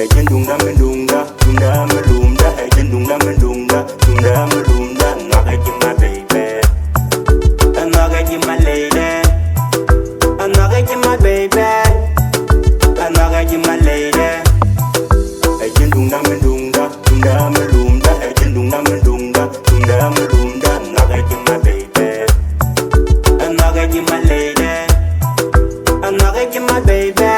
ɛjin duŋdä me duŋdä, duŋdä me lumdä, ɛjin duŋdä me duŋdä, duŋdä me lumdä, nhɔak ɛjin my baby, nhɔak ɛjin my lady, nhɔak ɛjin my baby, nhɔak ɛjin my lady, ɛjin duŋdä me duŋdä, duŋdä me lumdä, ɛjin duŋdä me duŋdä, duŋdä me lumdä, nhɔak ɛjin my baby, nhɔak ɛjin my lady, nhɔak ɛjin my baby.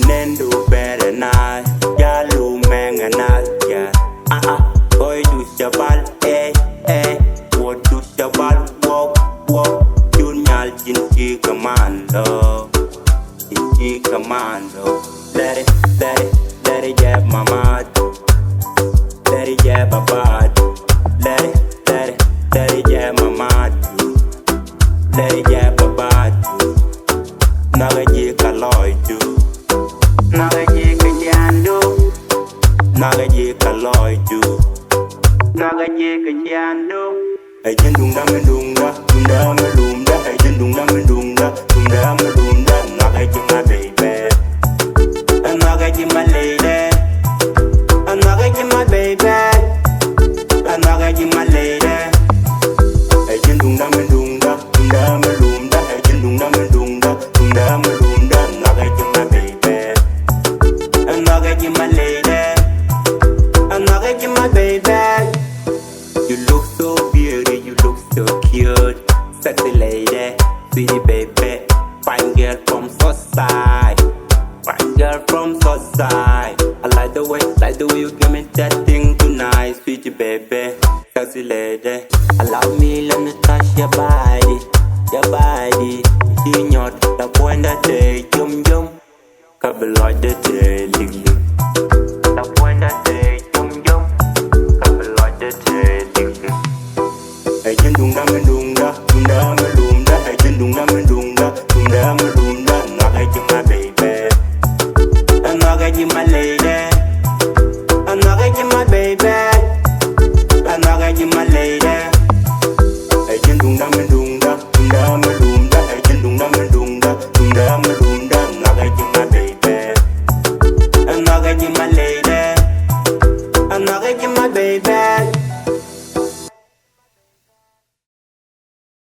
Nendu bɛrɛ naath, jälu mɛŋɛ naath, gɔydu shabal, wuɔtdu shabal, wooh, juut nyaal jinchi commando, läri, jab mamad, läri jab babad, läri, jab mamad, läri jab babad, nagaji lɔcdu. Nagaji ciandu, nagaji lɔcdu, nagaji ciandu. Ɛjin duŋdä me duŋdä, duŋdä me lumdä, ɛjin duŋdä me duŋdä, duŋdä me lumdä, nhɔak ɛjin my baby, nhɔak ɛjin my lady, nhɔak ɛjin my baby, nhɔak ɛjin my lady. Ɛjin duŋdä me duŋdä, duŋdä me lumdä, ɛjin duŋdä me duŋdä, duŋdä me lumdä, nhɔak ɛjin my baby. Nhɔak ɛjin my lady, nhɔak ɛjin my baby. You look so beauty, you look so cute, sexy lady, pretty baby, fine girl from Southside, fine girl from Southside. I like the way you give me that thing tonight, sweetie baby, sexy lady. Allow me, let me touch your body, nyɔt, puɔnydä, jiom, kabel lɔcdä, lik lik.